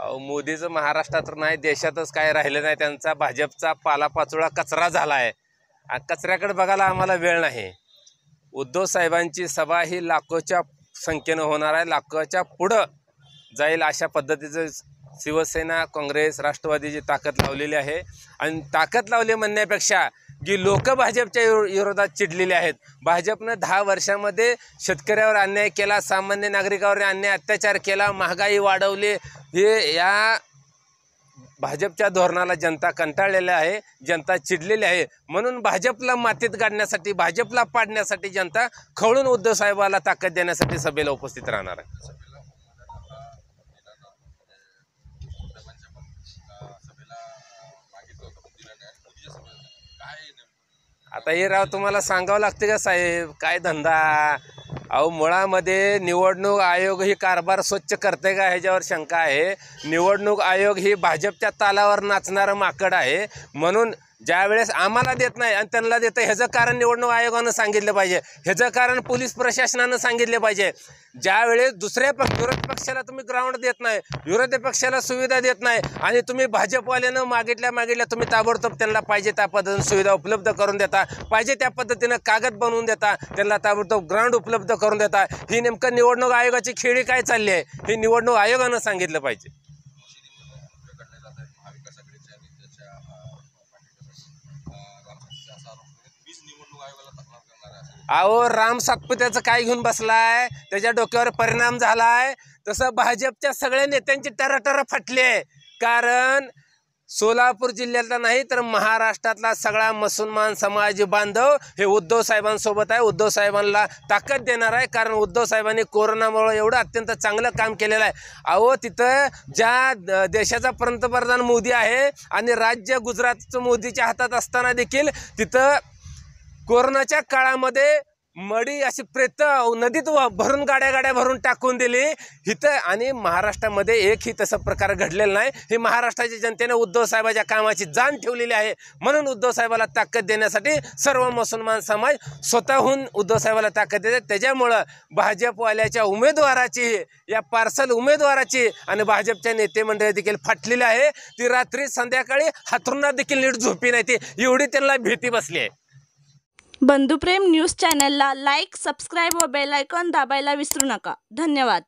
मोदीचं महाराष्ट्रात नाही देशातच काय राहिलं नाही. त्यांचा भाजपचा पालापाचोळा कचरा झाला आहे. कचऱ्याकडे बघायला आम्हाला वेळ नाही. उद्धव साहेबांची सभा ही लाखोच्या संख्येनं होणार आहे, लाखोच्या पुढं जाईल अशा पद्धतीचं शिवसेना, काँग्रेस, राष्ट्रवादीची ताकद लावलेली आहे. आणि ताकद लावली म्हणण्यापेक्षा जी लोक भाजपच्या विरोधात चिडलेले आहेत. भाजपनं 10 वर्षामध्ये शेतकऱ्यावर अन्याय केला, सामान्य नागरिकावर अन्याय अत्याचार केला, महागाई वाढवली. हे या भाजपच्या धोरणाला जनता कंटाळलेली आहे, जनता चिडलेली आहे. म्हणून भाजपला मातीत गाडण्यासाठी, भाजपला पाडण्यासाठी जनता खवळून उद्धव साहेबाला ताकद देण्यासाठी सभेला उपस्थित राहणार आहे. आता हे राव तुम्हाला सांगावं लागते का साहेब, काय धंदा? अहो मुळामध्ये निवडणूक आयोग ही कारभार स्वच्छ करते का ह्याच्यावर शंका आहे. निवडणूक आयोग ही भाजपच्या तालावर नाचणारं माकड आहे. म्हणून ज्या वेळेस आम्हाला देत नाही आणि त्यांना देतं, ह्याचं कारण निवडणूक आयोगानं सांगितलं पाहिजे, ह्याचं कारण पोलीस प्रशासनानं सांगितले पाहिजे. ज्यावेळेस दुसऱ्या विरोधी पक्षाला तुम्ही ग्राउंड देत नाही, विरोधी पक्षाला सुविधा देत नाही आणि तुम्ही भाजपवाल्यानं मागितल्या तुम्ही ताबडतोब त्यांना पाहिजे त्या पद्धतीनं सुविधा उपलब्ध करून देता, पाहिजे त्या पद्धतीनं कागद बनवून देता, त्यांना ताबडतोब ग्राउंड उपलब्ध करून देता. ही नेमकं निवडणूक आयोगाची खेळी काय चालली आहे हे निवडणूक आयोगानं सांगितलं पाहिजे. अहो राम सातपुत्याचं काय घेऊन बसलाय, त्याच्या डोक्यावर परिणाम झालाय. तसं भाजपच्या सगळ्या नेत्यांची टराटरा फाटली आहे. कारण सोलापूर जिल्ह्यातला नाही तर महाराष्ट्रातला सगळा मुसलमान समाज बांधव हे उद्धव साहेबांसोबत आहे, उद्धव साहेबांना ताकद देणार आहे. कारण उद्धव साहेबांनी कोरोनामुळे एवढं अत्यंत चांगलं काम केलेलं आहे. अहो तिथं ज्या देशाचा पंतप्रधान मोदी आहे आणि राज्य गुजरातचं मोदीच्या हातात असताना देखील तिथं कोरोनाच्या काळामध्ये मडी अशी प्रेत नदीत भरून गाड्या भरून टाकून दिली इथं. आणि महाराष्ट्रामध्ये एकही तसा प्रकार घडलेला नाही. ही महाराष्ट्राच्या जनतेने उद्धव साहेबाच्या कामाची जाण ठेवलेली आहे. म्हणून उद्धव साहेबाला ताकद देण्यासाठी सर्व मुसलमान समाज स्वतःहून उद्धव साहेबाला ताकद देते. त्याच्यामुळं भाजपवाल्याच्या उमेदवाराची, या पार्सल उमेदवाराची आणि भाजपच्या नेते मंडळी देखील फाटलेली आहे. ती रात्री संध्याकाळी हातरुणात देखील नीट झोपी नाही, ती एवढी त्यांना भीती बसली आहे. बंधुप्रेम न्यूज चॅनलला लाईक, सबस्क्राईब व बेल आयकॉन दाबायला विसरू नका. धन्यवाद.